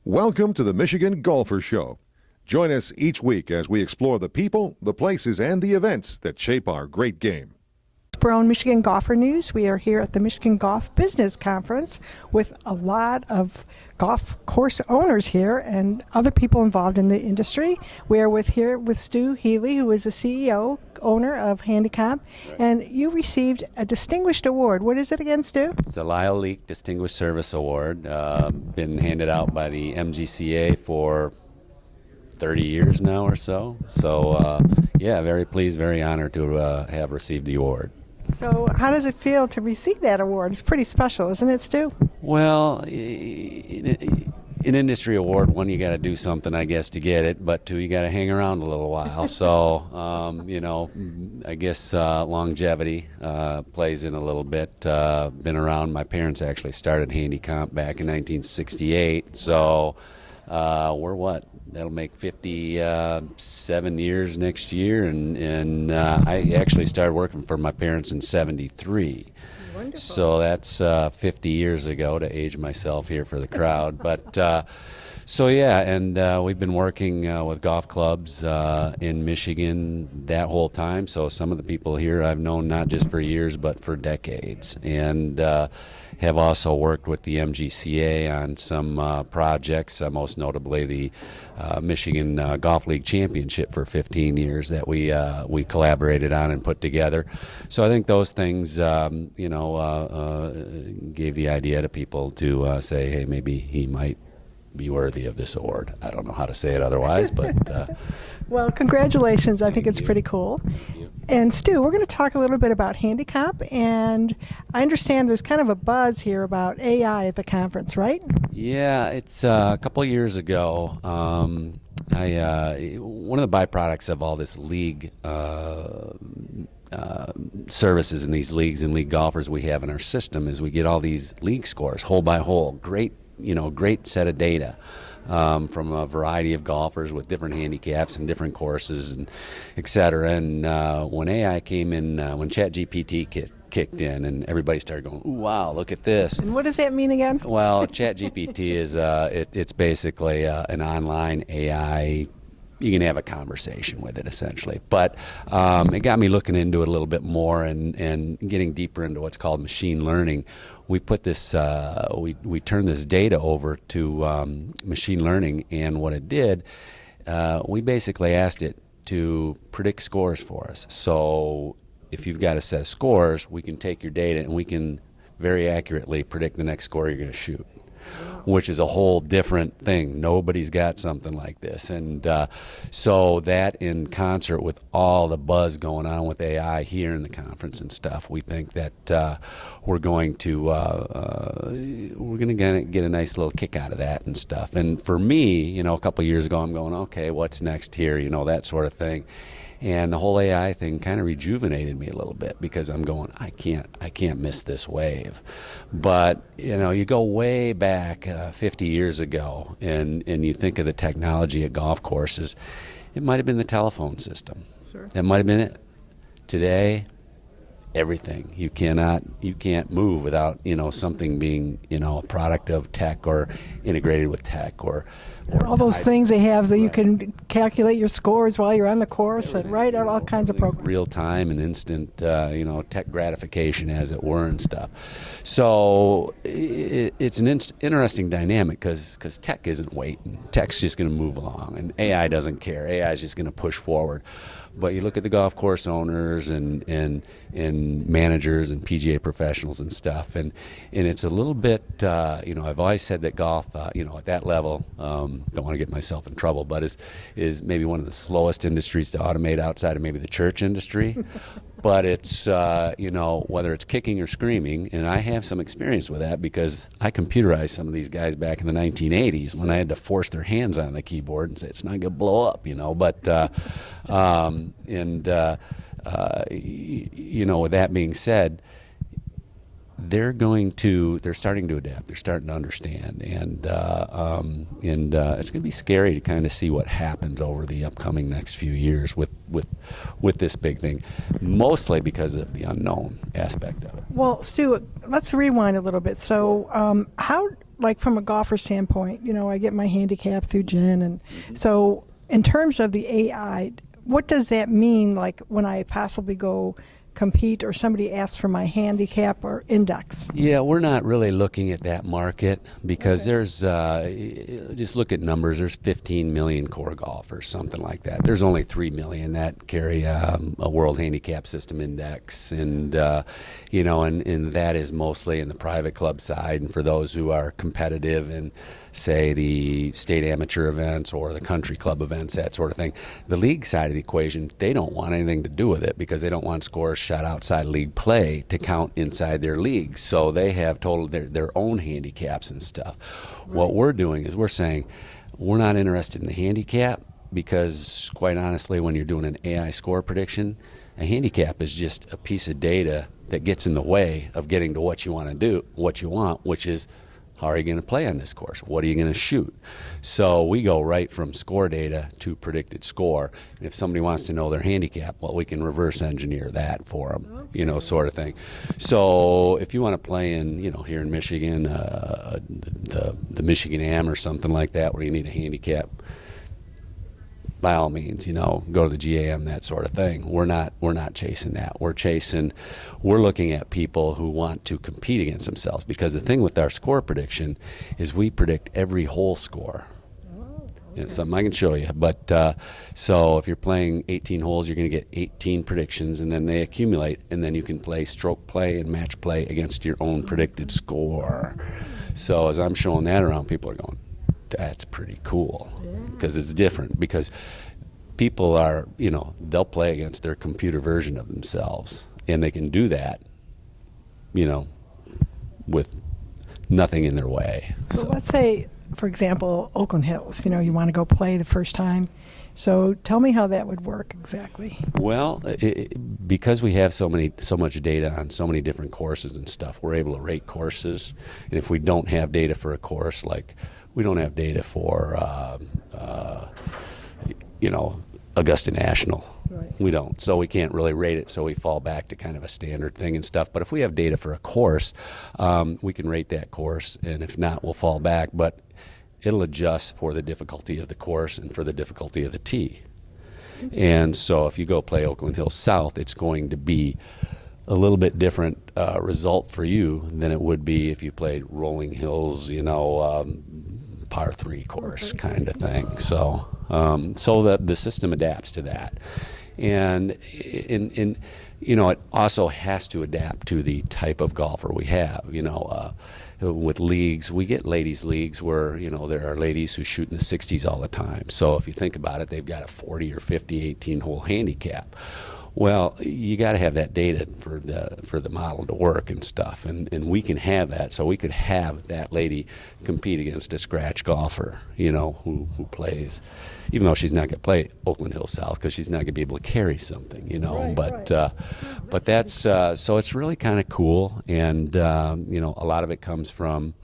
Welcome to the Michigan Golfer Show. Join us each week as we explore the people, the places, and the events that shape our great game. Brown Michigan Golfer News. We are here at the Michigan Golf Business Conference with a lot of golf course owners here and other people involved in the industry. We are here with Stu Healey, who is the CEO, owner of Handicomp, and you received a distinguished award. What is it again, Stu? It's the Lyle Leak Distinguished Service Award, been handed out by the MGCA for 30 years now or so. So, yeah, very pleased, very honored to have received the award. So how does it feel to receive that award? It's pretty special, isn't it, Stu? Well, an industry award, one, you got to do something, I guess, to get it, but two, you got to hang around a little while. So, you know, I guess longevity plays in a little bit. Been around. My parents actually started Handicomp back in 1968. So we're what? That'll make 57 years next year, and I actually started working for my parents in 73. Wonderful. So that's 50 years ago, to age myself here for the crowd. But so yeah, and we've been working with golf clubs in Michigan that whole time. So some of the people here I've known not just for years but for decades, and have also worked with the MGCA on some projects, most notably the Michigan Golf League Championship for 15 years that we collaborated on and put together. So I think those things, you know, gave the idea to people to say, hey, maybe he might be worthy of this award. I don't know how to say it otherwise, but well, congratulations. I think it's pretty cool. And Stu, we're going to talk a little bit about Handicomp, and I understand there's kind of a buzz here about AI at the conference, right? Yeah, it's a couple of years ago. One of the byproducts of all this league services in these leagues and league golfers we have in our system is we get all these league scores, hole by hole. Great set of data from a variety of golfers with different handicaps and different courses and et cetera. And when AI came in, when ChatGPT kicked in, and everybody started going, ooh, wow, look at this. And what does that mean again? Well, ChatGPT is it's basically an online AI. You can have a conversation with it, essentially. But it got me looking into it a little bit more and getting deeper into what's called machine learning. We put this, we turned this data over to machine learning, and what it did, we basically asked it to predict scores for us. So if you've got a set of scores, we can take your data and we can very accurately predict the next score you're going to shoot, which is a whole different thing. Nobody's got something like this. And so that, in concert with all the buzz going on with AI here in the conference and stuff, we think that we're going to get a nice little kick out of that and stuff. And for me, you know, a couple of years ago, I'm going, okay, what's next here, you know, that sort of thing. And the whole AI thing kind of rejuvenated me a little bit, because I'm going, I can't miss this wave. But, you know, you go way back 50 years ago, and you think of the technology at golf courses, it might have been the telephone system. Sure. It might have been it. Today, everything. You can't move without, you know, something being, you know, a product of tech or integrated with tech or all those things they have that you can calculate your scores while you're on the course, and right, all kinds of programs. Real time and instant, you know, tech gratification, as it were, and stuff. So it's an interesting dynamic, because tech isn't waiting. Tech's just going to move along, and AI doesn't care. AI is just going to push forward. But you look at the golf course owners and managers and PGA professionals and stuff, and it's a little bit, you know, I've always said that golf, you know, at that level, don't want to get myself in trouble, but is maybe one of the slowest industries to automate outside of maybe the church industry. But it's, you know, whether it's kicking or screaming, and I have some experience with that, because I computerized some of these guys back in the 1980s when I had to force their hands on the keyboard and say, it's not going to blow up, you know. But, you know, with that being said, they're starting to adapt. They're starting to understand, and it's going to be scary to kind of see what happens over the upcoming next few years with this big thing, mostly because of the unknown aspect of it. Well, Stu, let's rewind a little bit. So, how like from a golfer standpoint, I get my handicap through Jen, and so in terms of the AI, what does that mean? Like when I possibly go compete or somebody asks for my handicap or index? Yeah, we're not really looking at that market because there's, just look at numbers, there's 15 million core golfers, something like that. There's only 3 million that carry a World Handicap System index, and, and that is mostly in the private club side, and for those who are competitive in, say, the state amateur events or the country club events, that sort of thing. The league side of the equation, they don't want anything to do with it because they don't want scores shot outside league play to count inside their league. So they have total their own handicaps and stuff. Right. What we're doing is we're saying we're not interested in the handicap because, quite honestly, when you're doing an AI score prediction, a handicap is just a piece of data that gets in the way of getting to what you want to do, what you want, which is how are you going to play on this course? What are you going to shoot? So we go right from score data to predicted score. And if somebody wants to know their handicap, well, we can reverse engineer that for them, sort of thing. So if you want to play in, here in Michigan, the Michigan Am or something like that, where you need a handicap, by all means, go to the GAM, that sort of thing. We're not chasing that. We're looking at people who want to compete against themselves, because the thing with our score prediction is we predict every hole score. It's something I can show you. But so if you're playing 18 holes, you're going to get 18 predictions, and then they accumulate, and then you can play stroke play and match play against your own predicted score. So as I'm showing that around, people are going, that's pretty cool, because it's different, because people are, they'll play against their computer version of themselves, and they can do that, with nothing in their way. So let's say, for example, Oakland Hills, you want to go play the first time. So tell me how that would work exactly. Well, because we have so much data on so many different courses and stuff, we're able to rate courses. And if we don't have data for a course, like we don't have data for, Augusta National. Right. We don't. So we can't really rate it, so we fall back to kind of a standard thing and stuff. But if we have data for a course, we can rate that course, and if not, we'll fall back. But it'll adjust for the difficulty of the course and for the difficulty of the tee. And so if you go play Oakland Hills South, it's going to be a little bit different result for you than it would be if you played Rolling Hills, par 3 course kind of thing. So that the system adapts to that. And it also has to adapt to the type of golfer we have. With leagues, we get ladies leagues where, there are ladies who shoot in the 60s all the time. So if you think about it, they've got a 40 or 50, 18-hole handicap. Well, you got to have that data for the model to work and stuff, and we can have that. So we could have that lady compete against a scratch golfer, who plays, even though she's not going to play Oakland Hills South because she's not going to be able to carry something, Right, but right. But that's so it's really kind of cool, and a lot of it comes from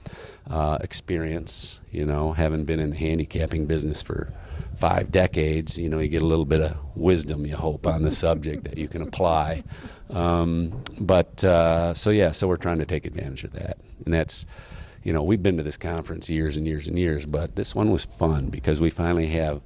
experience, having been in the handicapping business for 5 decades, you get a little bit of wisdom, you hope, on the subject that you can apply. So we're trying to take advantage of that. And that's, we've been to this conference years and years and years, but this one was fun because we finally have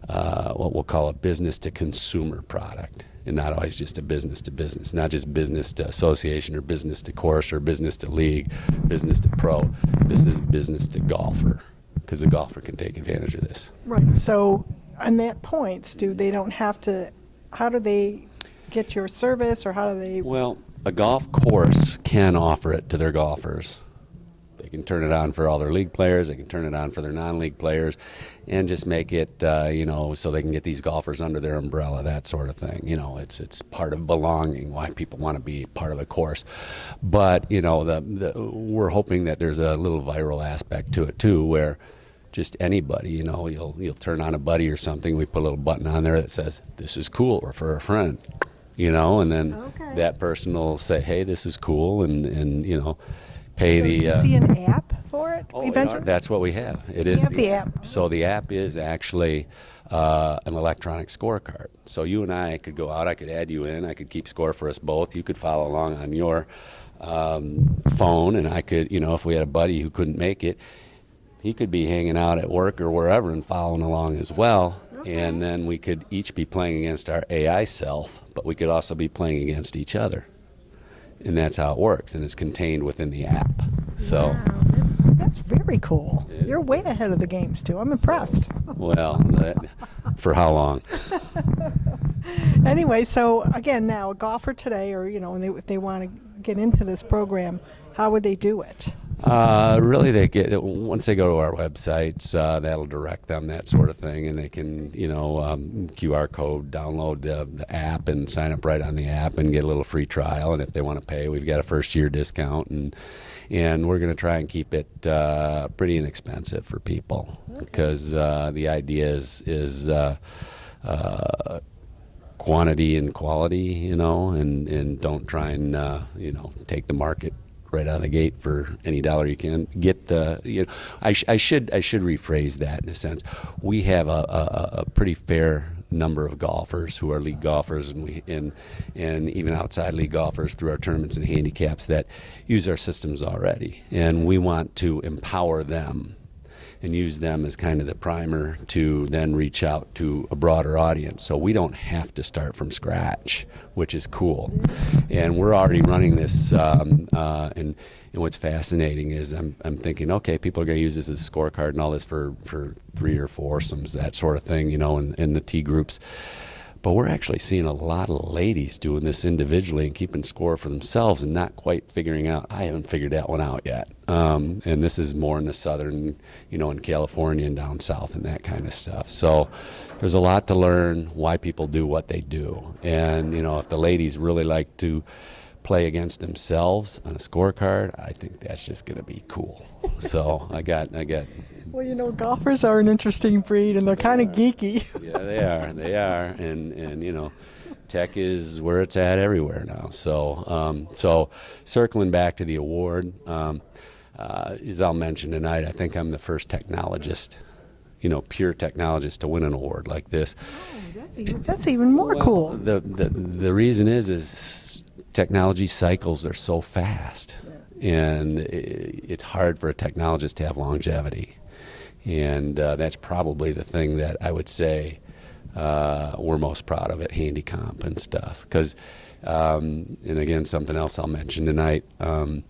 what we'll call a business to consumer product, and not always just a business to business, not just business to association or business to course or business to league, business to pro. This is business to golfer, because the golfer can take advantage of this. Right. So on that point, how do they get your service, or how do they? Well, a golf course can offer it to their golfers. They can turn it on for all their league players. They can turn it on for their non-league players, and just make it, so they can get these golfers under their umbrella, that sort of thing. It's part of belonging, why people want to be part of a course. But we're hoping that there's a little viral aspect to it too, where just anybody, you'll turn on a buddy or something. We put a little button on there that says, "This is cool," or "For a friend," and then that person will say, "Hey, this is cool," and pay Do you see an app for it eventually? That's what we have. It You is have the app. So the app is actually an electronic scorecard. So you and I could go out. I could add you in. I could keep score for us both. You could follow along on your phone, and I could, if we had a buddy who couldn't make it, he could be hanging out at work or wherever and following along as well. And then we could each be playing against our AI self, but we could also be playing against each other. And that's how it works, and it's contained within the app. So, wow, that's very cool. You're way ahead of the game, Stu. I'm impressed. well, for how long? Anyway, so again, now a golfer today, or if they want to get into this program, how would they do it? Really, they get once they go to our websites, that'll direct them, that sort of thing, and they can, QR code, download the app and sign up right on the app and get a little free trial. And if they want to pay, we've got a first-year discount, and we're going to try and keep it pretty inexpensive for people, because the idea is quantity and quality, and don't try and take the market right out of the gate for any dollar you can get. I should rephrase that in a sense. We have a pretty fair number of golfers who are league golfers, and even outside league golfers through our tournaments and handicaps that use our systems already, and we want to empower them and use them as kind of the primer to then reach out to a broader audience. So we don't have to start from scratch, which is cool. And we're already running this, and what's fascinating is I'm thinking, okay, people are going to use this as a scorecard and all this for 3 or 4 foursomes, that sort of thing, in the T groups. But we're actually seeing a lot of ladies doing this individually and keeping score for themselves and not quite figuring out. I haven't figured that one out yet. And this is more in the southern, in California and down south and that kind of stuff. So there's a lot to learn why people do what they do. And, if the ladies really like to play against themselves on a scorecard, I think that's just going to be cool. So I got. Well, golfers are an interesting breed, and they're kind of geeky. Yeah, they are, and tech is where it's at everywhere now. So circling back to the award, as I'll mention tonight, I think I'm the first technologist, pure technologist to win an award like this. Oh, that's even more cool. The reason is technology cycles are so fast, and it's hard for a technologist to have longevity. And that's probably the thing that I would say we're most proud of at Handicomp and stuff. Because, and again, something else I'll mention tonight, Handicomp,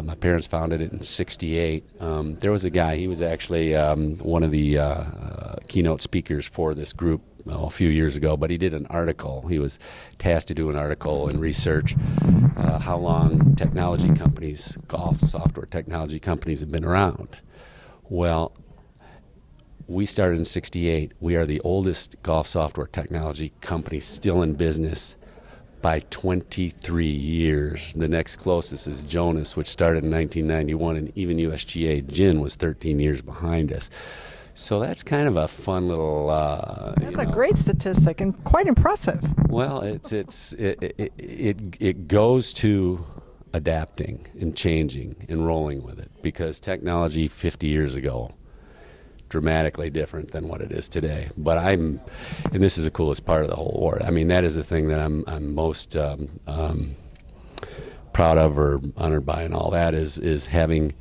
my parents founded it in '68. There was a guy, he was actually one of the keynote speakers for this group a few years ago, but he did an article. He was tasked to do an article and research how long technology companies, golf software technology companies, have been around. Well, we started in '68. We are the oldest golf software technology company still in business by 23 years. The next closest is Jonas, which started in 1991, and even USGA Gin was 13 years behind us. So that's kind of a fun little. That's a great statistic and quite impressive. Well, it goes to adapting and changing and rolling with it, because technology 50 years ago dramatically different than what it is today. But and this is the coolest part of the whole award. I mean, that is the thing that I'm most proud of or honored by, and all that is having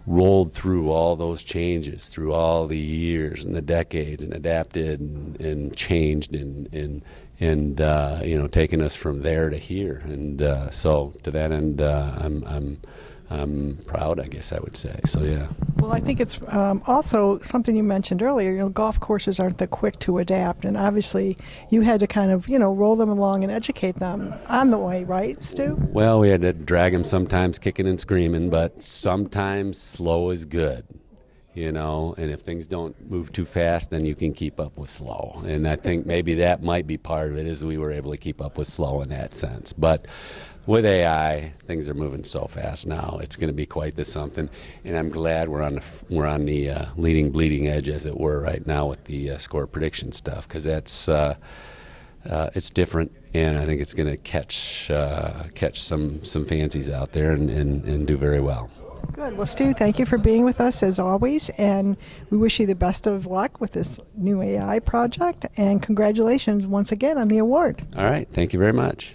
rolled through all those changes through all the years and the decades and adapted and changed and taken us from there to here. And so to that end, I'm proud, I guess I would say. So yeah. Well, I think it's also something you mentioned earlier. Golf courses aren't that quick to adapt, and obviously you had to kind of roll them along and educate them on the way, right, Stu? Well, we had to drag them sometimes kicking and screaming, but sometimes slow is good. And if things don't move too fast, then you can keep up with slow. And I think maybe that might be part of it, is we were able to keep up with slow in that sense. But with AI, things are moving so fast now. It's going to be quite the something, and I'm glad we're on the leading bleeding edge, as it were, right now with the score prediction stuff, because that's it's different, and I think it's going to catch some fancies out there and do very well. Good. Well, Stu, thank you for being with us as always, and we wish you the best of luck with this new AI project, and congratulations once again on the award. All right. Thank you very much.